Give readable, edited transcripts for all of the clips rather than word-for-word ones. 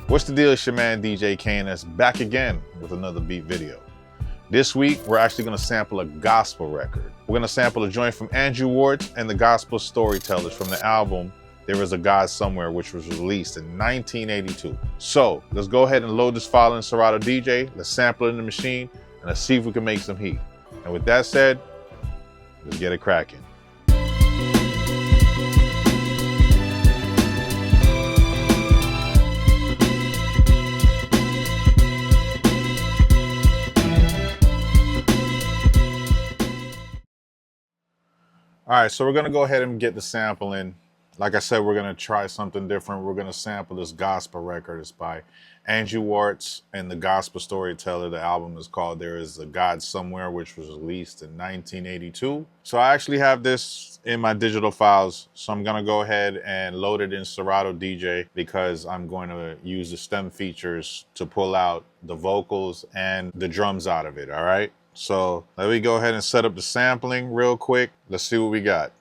What's the deal? It's your man DeeJay KNS back again with another beat video. This week, we're actually gonna sample a gospel record. We're gonna sample a joint from Andrew Wartts and the gospel Storytellers from the album There Is a God Somewhere, which was released in 1982. So let's go ahead and load this file in Serato DeeJay, let's sample it in the machine, and let's see if we can make some heat. And with that said, let's get it cracking. All right, so we're gonna go ahead and get the sample in. Like I said, we're gonna try something different. We're gonna sample this gospel record. It's by Andrew Wartts and the gospel Storyteller. The album is called There Is a God Somewhere, which was released in 1982. So I actually have this in my digital files. So I'm gonna go ahead and load it in Serato DeeJay because I'm going to use the stem features to pull out the vocals and the drums out of it, all right? So let me go ahead and set up the sampling real quick. Let's see what we got.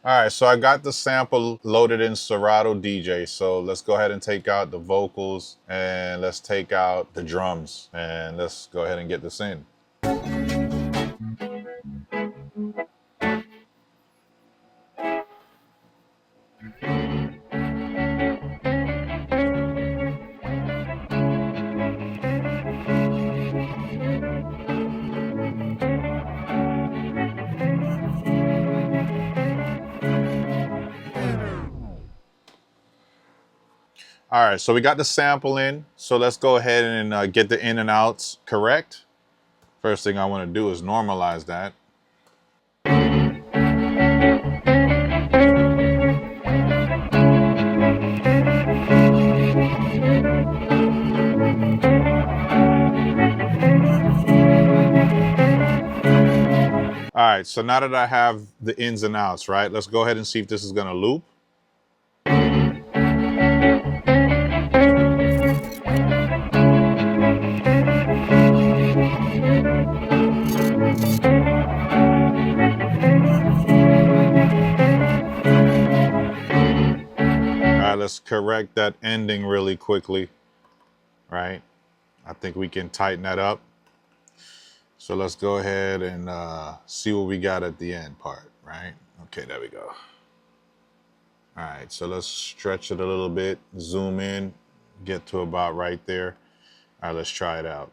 All right, so I got the sample loaded in Serato DeeJay. So let's go ahead and take out the vocals and let's take out the drums and let's go ahead and get this in. All right, so we got the sample in. So let's go ahead and get the in and outs correct. First thing I want to do is normalize that. All right, so now that I have the ins and outs, right, let's go ahead and see if this is gonna loop. Let's correct that ending really quickly, right? I think we can tighten that up. So let's go ahead and see what we got at the end part, right? Okay, there we go. All right, so let's stretch it a little bit, zoom in, get to about right there. All right, let's try it out.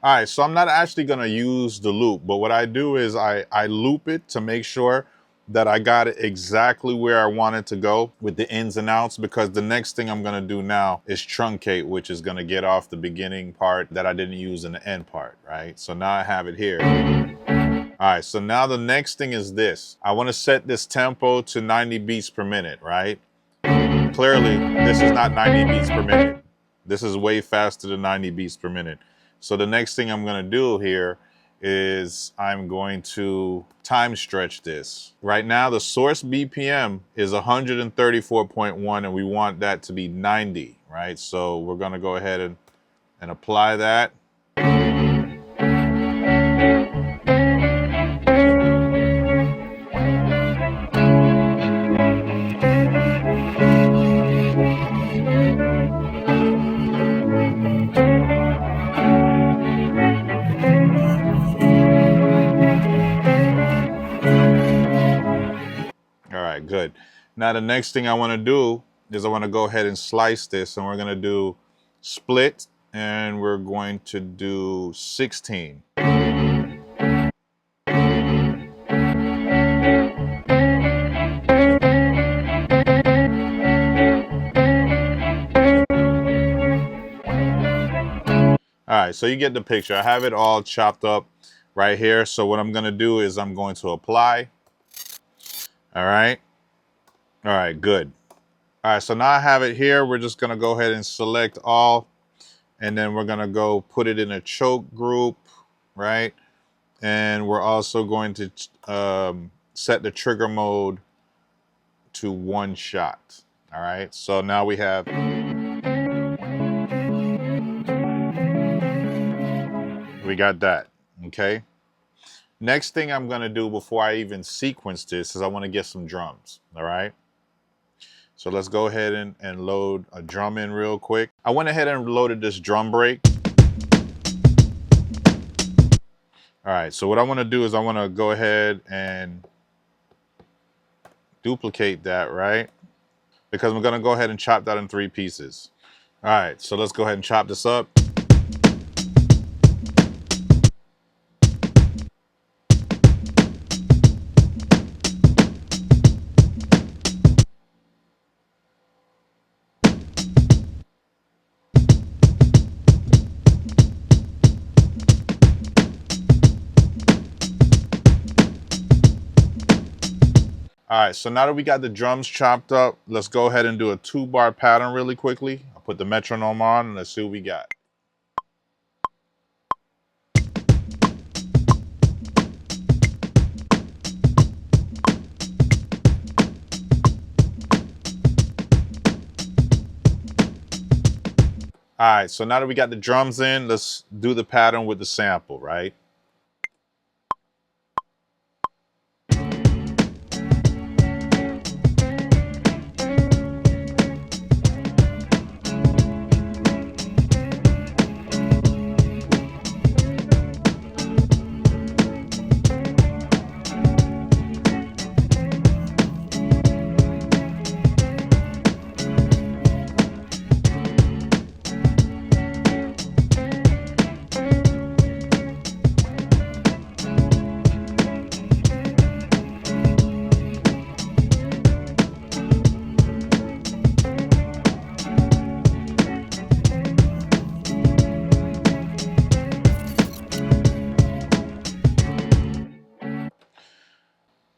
All right, so I'm not actually gonna use the loop, but what I do is I loop it to make sure that I got it exactly where I want it to go with the ins and outs, because the next thing I'm gonna do now is truncate, which is gonna get off the beginning part that I didn't use in the end part, right? So now I have it here. All right, so now the next thing is this. I wanna set this tempo to 90 beats per minute, right? Clearly, this is not 90 beats per minute. This is way faster than 90 beats per minute. So the next thing I'm gonna do here is I'm going to time stretch this. Right now, the source BPM is 134.1 and we want that to be 90, right? So we're gonna go ahead and apply that. Good. Now the next thing I want to do is I want to go ahead and slice this, and we're going to do split, and we're going to do 16. All right, so you get the picture. I have it all chopped up right here. So what I'm going to do is I'm going to apply. All right. All right, good. All right, so now I have it here. We're just gonna go ahead and select all, and then we're gonna go put it in a choke group, right? And we're also going to set the trigger mode to one shot. All right, so now we have, we got that, okay? Next thing I'm gonna do before I even sequence this is I wanna get some drums, all right? So let's go ahead and load a drum in real quick. I went ahead and loaded this drum break. All right, so what I wanna do is I wanna go ahead and duplicate that, right? Because I'm gonna go ahead and chop that in 3 pieces. All right, so let's go ahead and chop this up. All right, so now that we got the drums chopped up, let's go ahead and do a 2-bar pattern really quickly. I'll put the metronome on and let's see what we got. All right, so now that we got the drums in, let's do the pattern with the sample, right?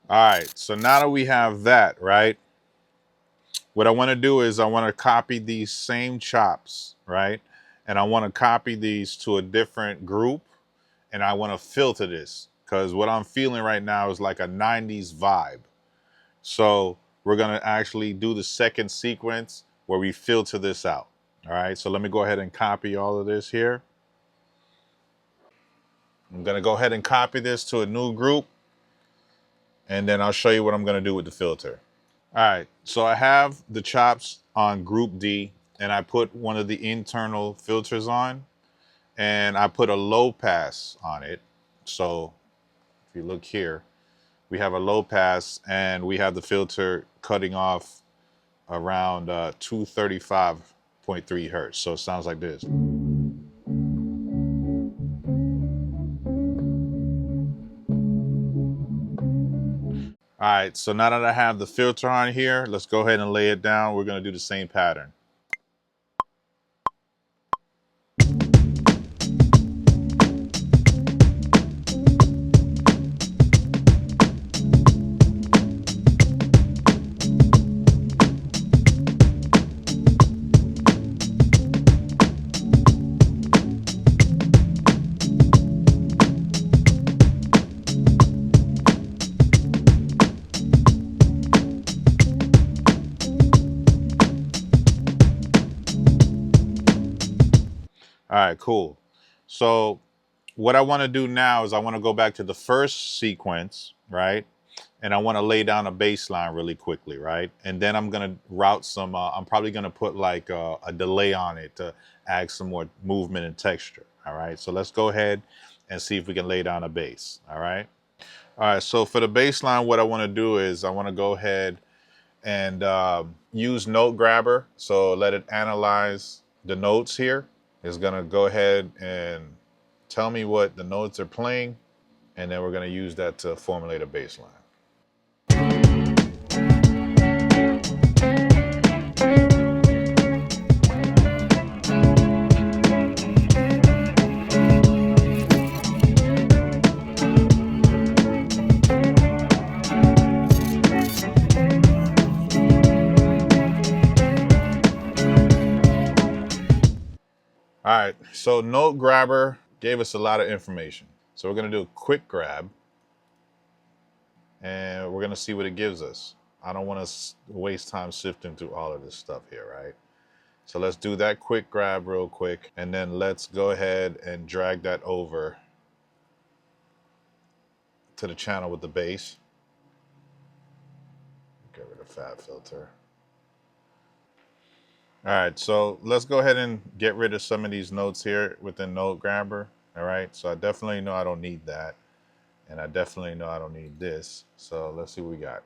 All right, so now that we have that, right? What I want to do is I want to copy these same chops, right? And I want to copy these to a different group and I want to filter this because what I'm feeling right now is like a 90s vibe. So we're going to actually do the second sequence where we filter this out. All right, so let me go ahead and copy all of this here. I'm going to go ahead and copy this to a new group and then I'll show you what I'm going to do with the filter. All right, so I have the chops on group D and I put one of the internal filters on and I put a low pass on it. So if you look here, we have a low pass and we have the filter cutting off around 235.3 hertz. So it sounds like this. All right, so now that I have the filter on here, let's go ahead and lay it down. We're gonna do the same pattern. All right, cool. So what I want to do now is I want to go back to the first sequence, right? And I want to lay down a bass line really quickly, right? And then I'm going to route some, I'm probably going to put like a delay on it to add some more movement and texture, all right? So let's go ahead and see if we can lay down a bass, all right? All right, so for the bass line, what I want to do is I want to go ahead and use Note Grabber. So let it analyze the notes here. It's gonna go ahead and tell me what the notes are playing, and then we're gonna use that to formulate a bass line. All right, so Note Grabber gave us a lot of information. So we're gonna do a quick grab and we're gonna see what it gives us. I don't want to waste time sifting through all of this stuff here, right? So let's do that quick grab real quick, and then let's go ahead and drag that over to the channel with the bass. Get rid of fat filter. All right, so let's go ahead and get rid of some of these notes here within Note Grabber. All right, so I definitely know I don't need that. And I definitely know I don't need this. So let's see what we got.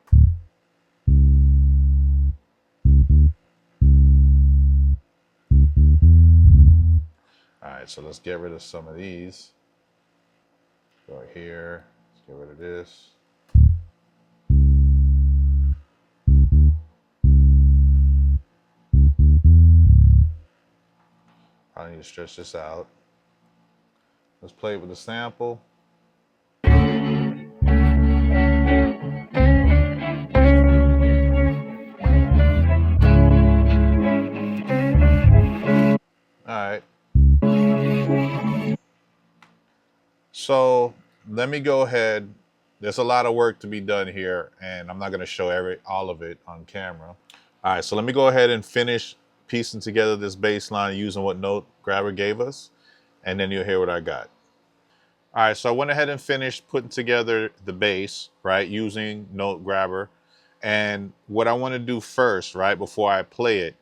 All right, so let's get rid of some of these. Go here, let's get rid of this. I need to stretch this out. Let's play it with a sample. All right. So let me go ahead. There's a lot of work to be done here, and I'm not going to show all of it on camera. All right, so let me go ahead and finish piecing together this bass line using what Note Grabber gave us, and then you'll hear what I got. All right, so I went ahead and finished putting together the bass, right, using Note Grabber. And what I want to do first, right, before I play it,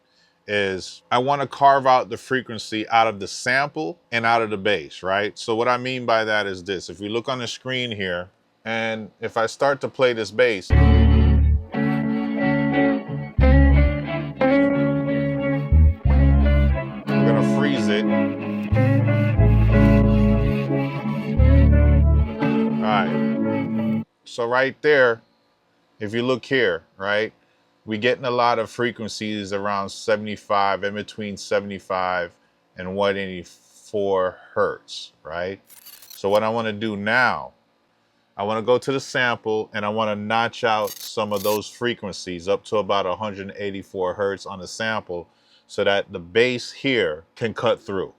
is I want to carve out the frequency out of the sample and out of the bass, right? So what I mean by that is this. If we look on the screen here, and if I start to play this bass, we're gonna freeze it. All right, so right there, if you look here, right, we're getting a lot of frequencies around 75, in between 75 and 184 hertz, right? So what I want to do now, I want to go to the sample and I want to notch out some of those frequencies up to about 184 hertz on the sample so that the bass here can cut through.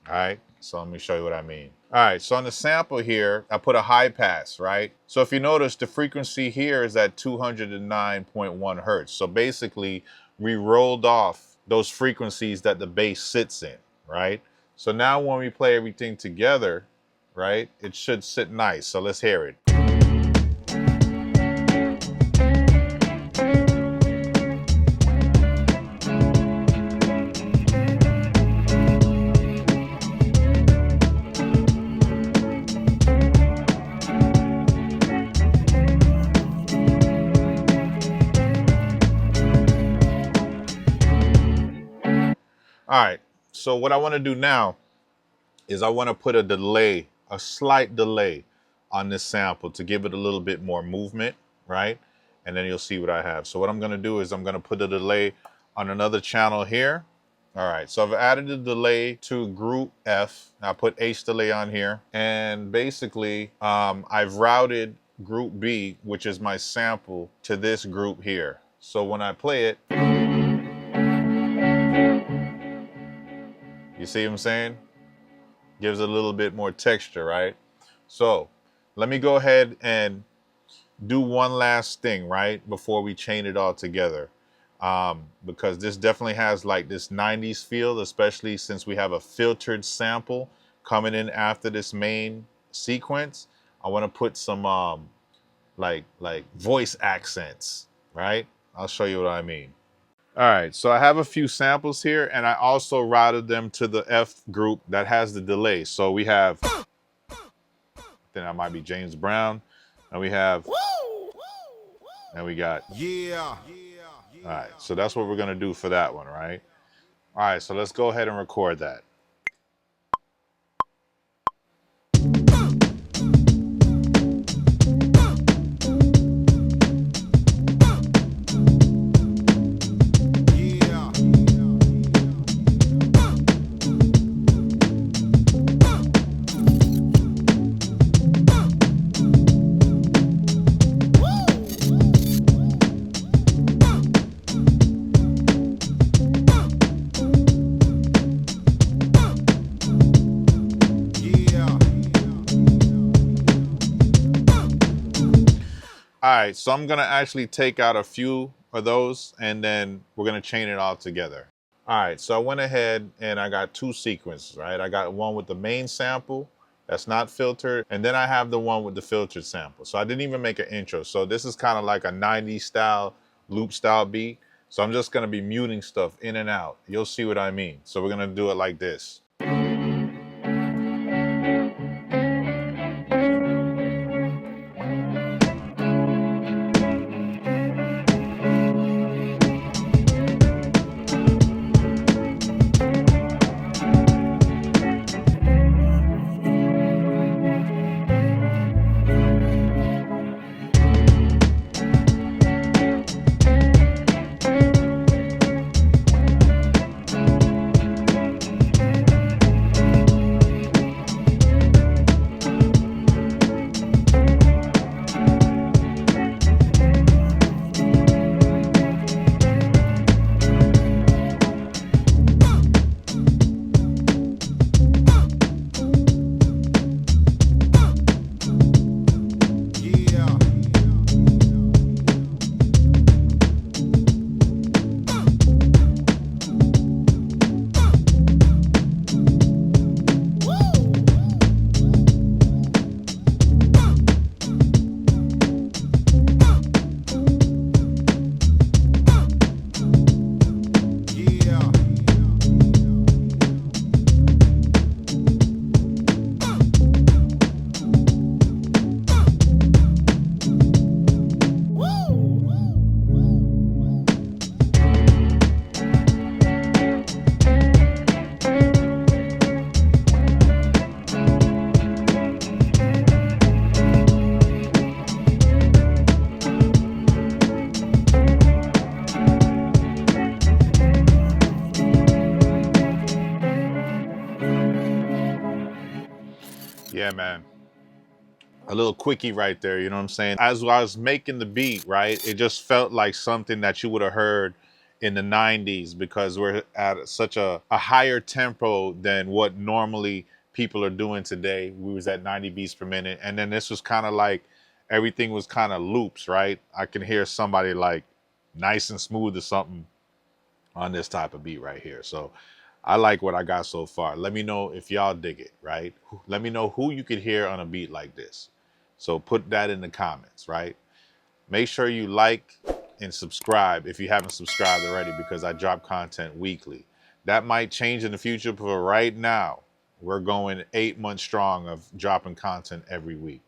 All right, so let me show you what I mean. All right, so on the sample here, I put a high pass, right? So if you notice, the frequency here is at 209.1 hertz. So basically, we rolled off those frequencies that the bass sits in, right? So now when we play everything together, right, it should sit nice. So let's hear it. All right, so what I want to do now is I want to put a delay, a slight delay on this sample to give it a little bit more movement, right? And then you'll see what I have. So what I'm going to do is I'm going to put a delay on another channel here. All right, so I've added the delay to group F. I put H delay on here. And basically, I've routed group B, which is my sample, to this group here. So when I play it, you see what I'm saying? Gives it a little bit more texture, right? So let me go ahead and do one last thing, right? Before we chain it all together. Because this definitely has like this 90s feel, especially since we have a filtered sample coming in after this main sequence. I want to put some like voice accents, right? I'll show you what I mean. All right, so I have a few samples here, and I also routed them to the F group that has the delay. So we have, then that might be James Brown, and we have, and we got, yeah. All right, so that's what we're gonna do for that one, right? All right, so let's go ahead and record that. right, so I'm gonna actually take out a few of those and then we're gonna chain it all together. All right, so I went ahead and I got two sequences, right? I got one with the main sample that's not filtered, and then I have the one with the filtered sample. So I didn't even make an intro. So this is kind of like a 90s style, loop style beat. So I'm just gonna be muting stuff in and out. You'll see what I mean. So we're gonna do it like this. Yeah, man. A little quickie right there, you know what I'm saying? As I was making the beat, right, it just felt like something that you would have heard in the 90s because we're at such a higher tempo than what normally people are doing today. We was at 90 beats per minute. And then this was kind of like, everything was kind of loops, right? I can hear somebody like nice and smooth or something on this type of beat right here. So I like what I got so far. Let me know if y'all dig it, right? Let me know who you could hear on a beat like this. So put that in the comments, right? Make sure you like and subscribe if you haven't subscribed already because I drop content weekly. That might change in the future, but right now, we're going 8 months strong of dropping content every week.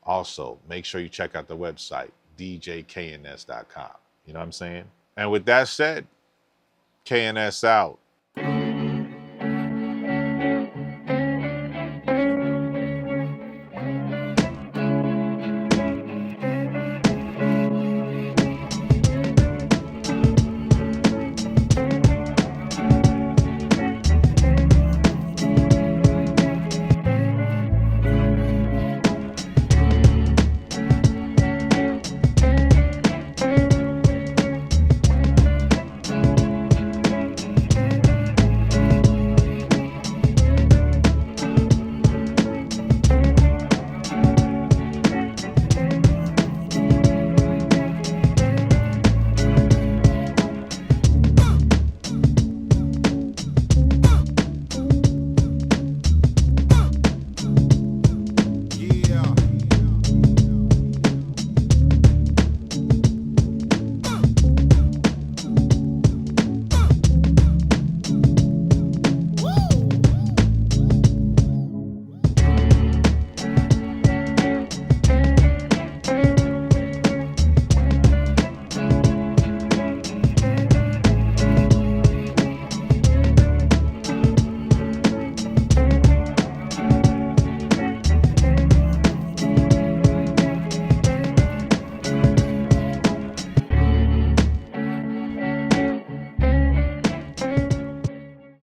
Also, make sure you check out the website, djkns.com. You know what I'm saying? And with that said, KNS out.